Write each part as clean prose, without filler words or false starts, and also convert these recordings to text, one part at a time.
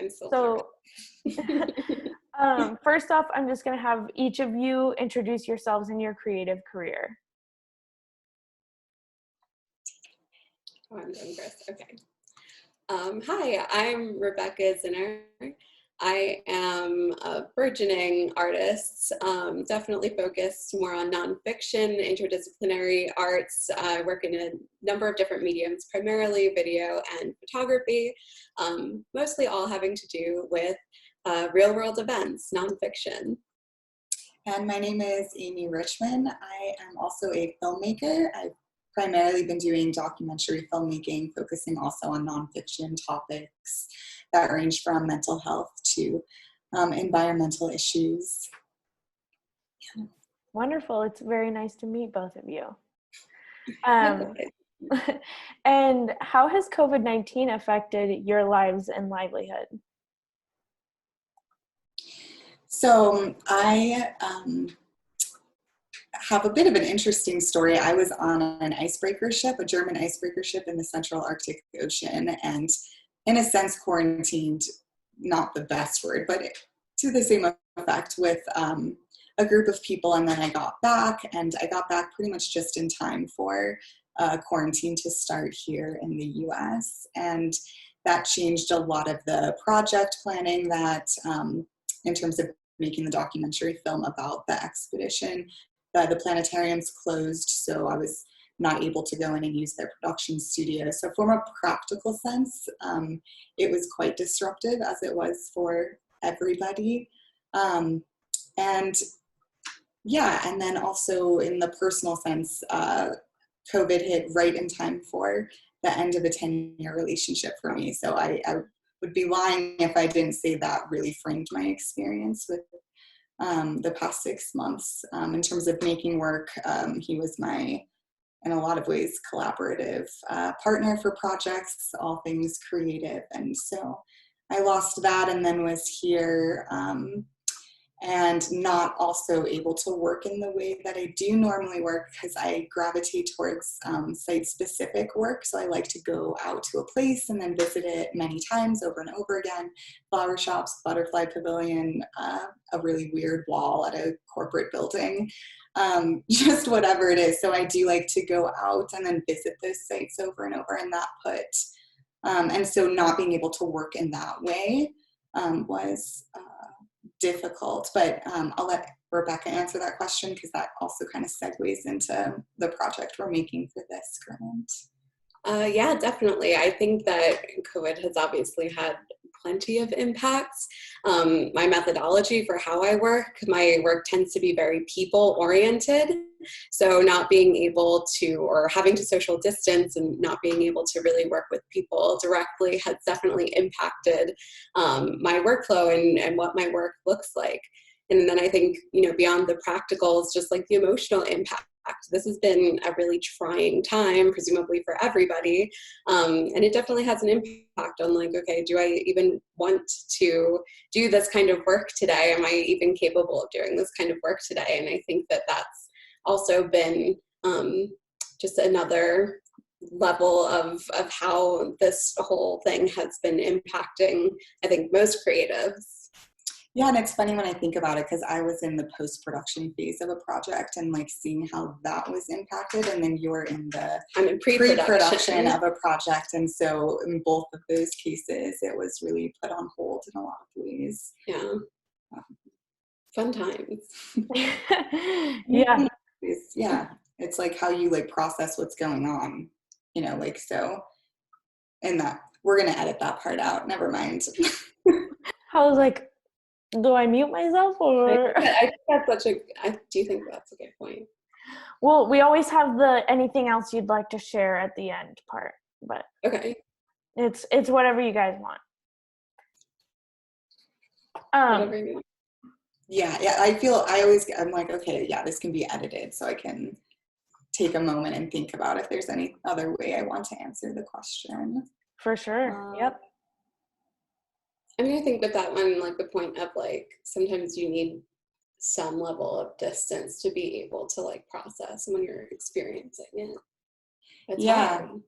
I'm still So first off, I'm just going to have each of you introduce yourselves in your creative career. Oh, I'm going first. Okay. Hi, I'm Rebecca Zinner. I am a burgeoning artist, definitely focused more on nonfiction, interdisciplinary arts. I work in a number of different mediums, primarily video and photography, mostly all having to do with real-world events, nonfiction. And my name is Amy Richman. I am also a filmmaker. I've primarily been doing documentary filmmaking, focusing also on nonfiction topics that range from mental health to environmental issues. Yeah. Wonderful. It's very nice to meet both of you. And how has COVID-19 affected your lives and livelihood? So I have a bit of an interesting story. I was on an icebreaker ship, a German icebreaker ship in the Central Arctic Ocean, and in a sense quarantined, not the best word, but to the same effect, with a group of people. And then I got back pretty much just in time for quarantine to start here in the US. And that changed a lot of the project planning that in terms of making the documentary film about the expedition. The planetariums closed, so I was not able to go in and use their production studio. So from a practical sense, it was quite disruptive, as it was for everybody. And then also in the personal sense, COVID hit right in time for the end of a 10-year relationship for me. So I would be lying if I didn't say that really framed my experience with the past 6 months. In terms of making work, he was my, in a lot of ways, collaborative partner for projects, all things creative. And so I lost that, and then was here and not also able to work in the way that I do normally work, because I gravitate towards site-specific work. So I like to go out to a place and then visit it many times over and over again. Flower shops, butterfly pavilion, a really weird wall at a corporate building, just whatever it is. So I do like to go out and then visit those sites over and over, and that and so not being able to work in that way was difficult, but I'll let Rebecca answer that question, because that also kind of segues into the project we're making for this grant. Yeah, definitely. I think that COVID has obviously had plenty of impacts. My methodology for how I work, my work tends to be very people-oriented. So not being able to, or having to social distance and not being able to really work with people directly has definitely impacted my workflow and what my work looks like. And then I think, beyond the practicals, just like the emotional impact. This has been a really trying time, presumably for everybody. And it definitely has an impact on okay, do I even want to do this kind of work today? Am I even capable of doing this kind of work today? And I think that that's also been just another level of how this whole thing has been impacting, I think, most creatives. Yeah, and it's funny when I think about it, because I was in the post-production phase of a project and seeing how that was impacted, and then you're in the pre-production of a project, and so in both of those cases it was really put on hold in a lot of ways. Yeah. Fun times. Yeah. Yeah, it's how you process what's going on, so, and that we're gonna edit that part out, never mind. I was like, do I mute myself, or? I think that's do you think that's a good point? Well, we always have the anything else you'd like to share at the end part, but okay, it's whatever you guys want. Whatever you want. Yeah, I'm like, okay, yeah, this can be edited, so I can take a moment and think about if there's any other way I want to answer the question. For sure. Yep. I mean, I think with that one, the point of sometimes you need some level of distance to be able to process when you're experiencing it. It's hard.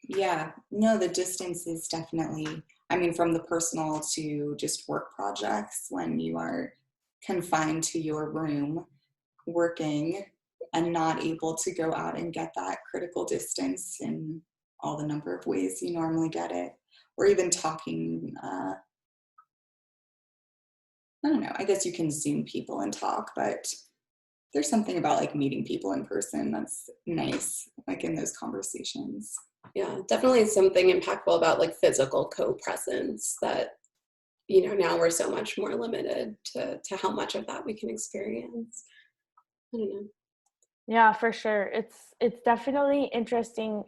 Yeah. No, the distance is definitely I mean, from the personal to just work projects, when you are confined to your room working and not able to go out and get that critical distance in all the number of ways you normally get it, or even talking, I don't know, I guess you can Zoom people and talk, but there's something about like meeting people in person that's nice, like in those conversations. Yeah, definitely something impactful about like physical co-presence that, you know, now we're so much more limited to how much of that we can experience. I don't know. Yeah, for sure. It's definitely interesting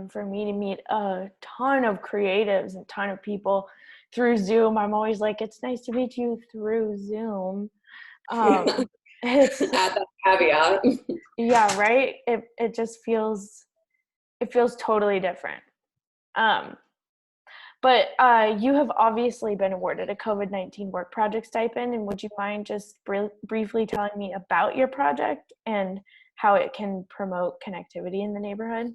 for me to meet a ton of creatives and ton of people through Zoom. I'm always like, it's nice to meet you through Zoom. It's Add that caveat. yeah, right. It just feels totally different. Um, but you have obviously been awarded a COVID-19 work project stipend, and would you mind just briefly telling me about your project and how it can promote connectivity in the neighborhood?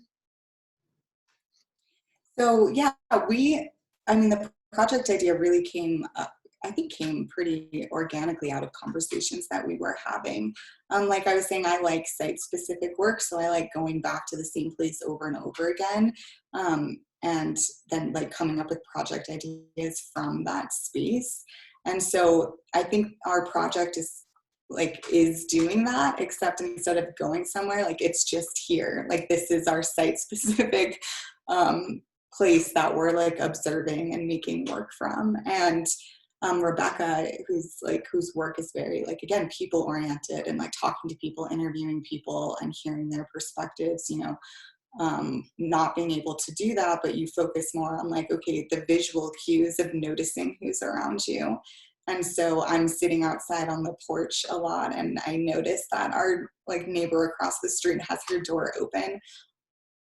So yeah, I mean, the project idea really came up, I think came pretty organically out of conversations that we were having. Like I was saying, I like site-specific work, so I like going back to the same place over and over again, and then like coming up with project ideas from that space. And so I think our project is doing that, except instead of going somewhere, like it's just here. Like this is our site-specific place that we're like observing and making work from. And Rebecca, whose work is very like, again, people oriented and like talking to people, interviewing people and hearing their perspectives, you know, not being able to do that, but you focus more on like, okay, the visual cues of noticing who's around you. And so I'm sitting outside on the porch a lot, and I notice that our like neighbor across the street has her door open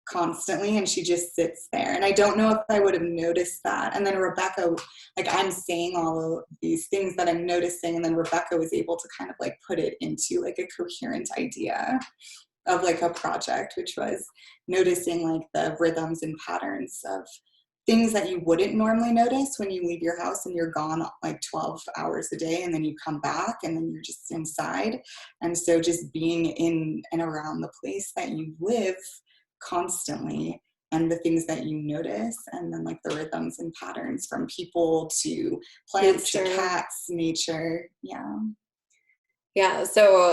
constantly, and she just sits there, and I don't know if I would have noticed that. And then Rebecca, like I'm saying all of these things that I'm noticing, and then Rebecca was able to kind of like put it into like a coherent idea of like a project, which was noticing like the rhythms and patterns of things that you wouldn't normally notice when you leave your house and you're gone like 12 hours a day, and then you come back and then you're just inside. And so just being in and around the place that you live constantly, and the things that you notice, and then like the rhythms and patterns from people to plants to cats, nature. Yeah, so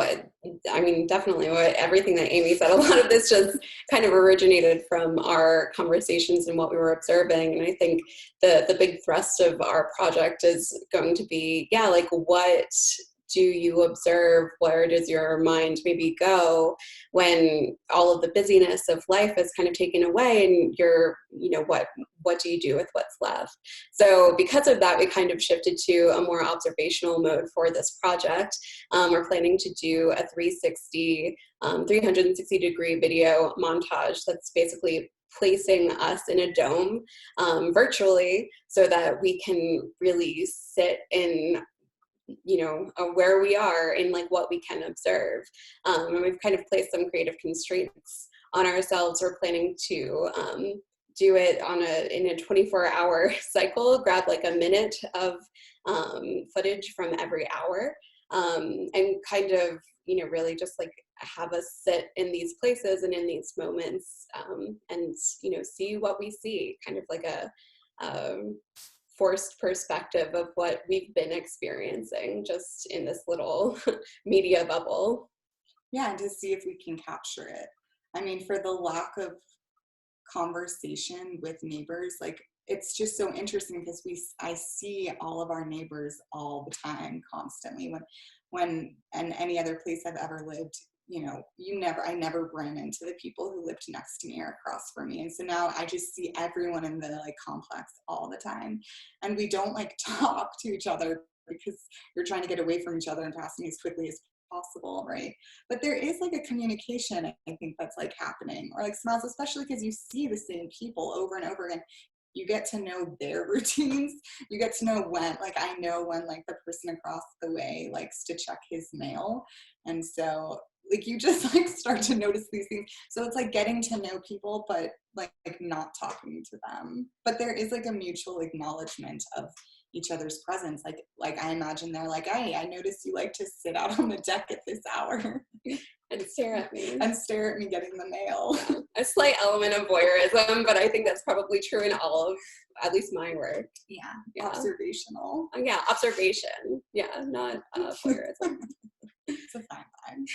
I mean, definitely everything that Amy said, a lot of this just kind of originated from our conversations and what we were observing. And I think the big thrust of our project is going to be, yeah, like what do you observe? Where does your mind maybe go when all of the busyness of life is kind of taken away, and you're, you know, what do you do with what's left? So because of that, we kind of shifted to a more observational mode for this project. We're planning to do a 360 degree video montage that's basically placing us in a dome virtually, so that we can really sit in, you know, where we are and like what we can observe. And we've kind of placed some creative constraints on ourselves. We're planning to do it in a 24-hour cycle, grab like a minute of footage from every hour, and kind of, you know, really just like have us sit in these places and in these moments, and, you know, see what we see, kind of like a forced perspective of what we've been experiencing just in this little media bubble. Yeah, and to see if we can capture it. I mean, for the lack of conversation with neighbors, like it's just so interesting because I see all of our neighbors all the time, constantly. When and any other place I've ever lived, you know, I never ran into the people who lived next to me or across from me. And so now I just see everyone in the like complex all the time. And we don't like talk to each other because you're trying to get away from each other and passing as quickly as possible, right? But there is like a communication, I think, that's like happening, or like smiles, especially because you see the same people over and over again. You get to know their routines. You get to know when, like, I know when like the person across the way likes to check his mail. And so like you just like start to notice these things. So it's like getting to know people, but like not talking to them. But there is like a mutual acknowledgement of each other's presence. Like I imagine they're like, I noticed you like to sit out on the deck at this hour and stare at me getting the mail. A slight element of voyeurism, but I think that's probably true in all of at least my work. Yeah. Observational. Yeah, observation. Yeah, not voyeurism. It's a fine line.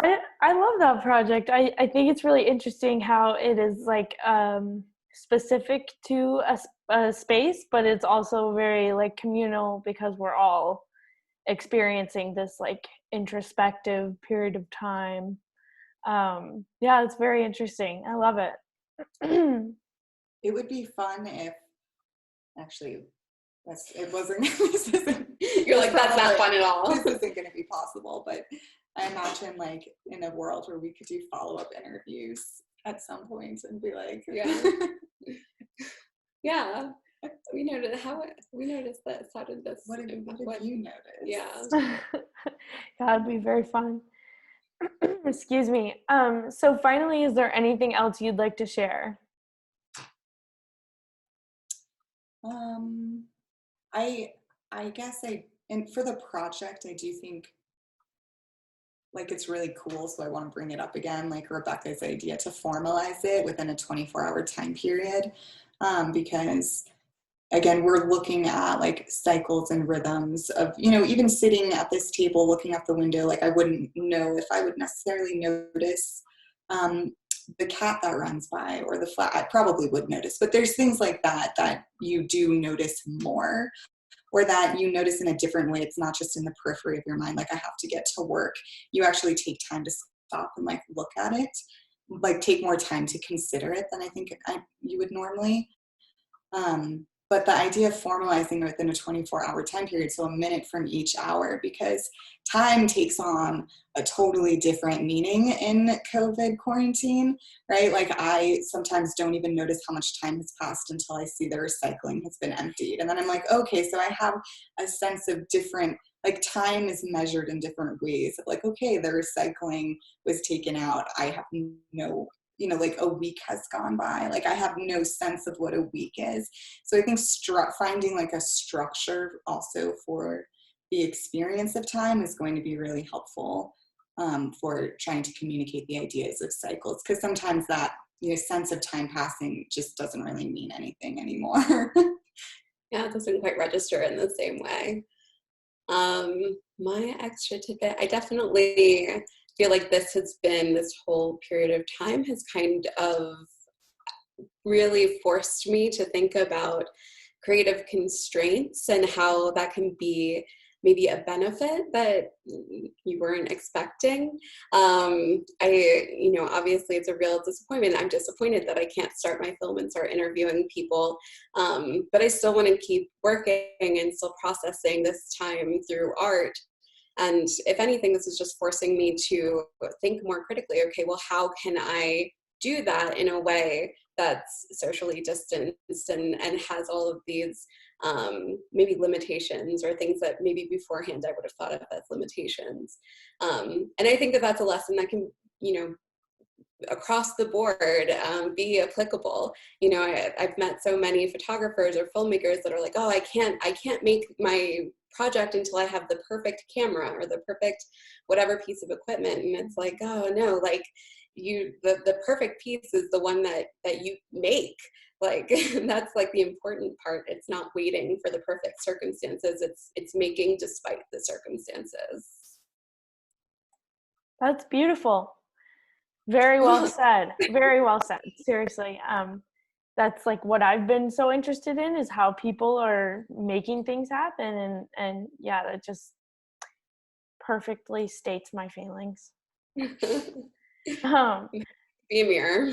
I love that project. I think it's really interesting how it is like specific to a space, but it's also very like communal because we're all experiencing this like introspective period of time. Yeah, it's very interesting. I love it. It would be fun if actually it wasn't you're like that's not fun at all. This isn't going to be possible, but I imagine like in a world where we could do follow-up interviews at some point and be like yeah we noticed this. How did this what did you notice? Yeah, it'd be very fun. Excuse me. So finally, is there anything else you'd like to share? I guess and for the project, I do think like it's really cool, so I want to bring it up again, like Rebecca's idea to formalize it within a 24-hour time period, because again, we're looking at like cycles and rhythms of, even sitting at this table looking out the window, like I wouldn't know if I would necessarily notice the cat that runs by or the flat. I probably would notice, but there's things like that you do notice more, or that you notice in a different way. It's not just in the periphery of your mind, like I have to get to work. You actually take time to stop and like look at it, like take more time to consider it than I think you would normally. But the idea of formalizing within a 24-hour time period, so a minute from each hour, because time takes on a totally different meaning in COVID quarantine, right? Like I sometimes don't even notice how much time has passed until I see the recycling has been emptied. And then I'm like, okay, so I have a sense of different, like time is measured in different ways of like, okay, the recycling was taken out. I have no like a week has gone by. Like I have no sense of what a week is. So I think finding like a structure also for the experience of time is going to be really helpful for trying to communicate the ideas of cycles. Because sometimes that sense of time passing just doesn't really mean anything anymore. Yeah, it doesn't quite register in the same way. My extra tidbit, I definitely feel like this whole period of time has kind of really forced me to think about creative constraints and how that can be maybe a benefit that you weren't expecting. Obviously it's a real disappointment. I'm disappointed that I can't start my film and start interviewing people, but I still want to keep working and still processing this time through art. And if anything, this is just forcing me to think more critically, okay, well, how can I do that in a way that's socially distanced and has all of these maybe limitations or things that maybe beforehand I would have thought of as limitations. And I think that that's a lesson that can, across the board be applicable. I've met so many photographers or filmmakers that are like, oh, I can't make my project until I have the perfect camera or the perfect whatever piece of equipment. And it's like, oh no, like the perfect piece is the one that you make. Like that's like the important part. It's not waiting for the perfect circumstances. It's making despite the circumstances. That's beautiful. Very well said. Very well said. Seriously. That's like what I've been so interested in, is how people are making things happen. And yeah, that just perfectly states my feelings. Be a mirror.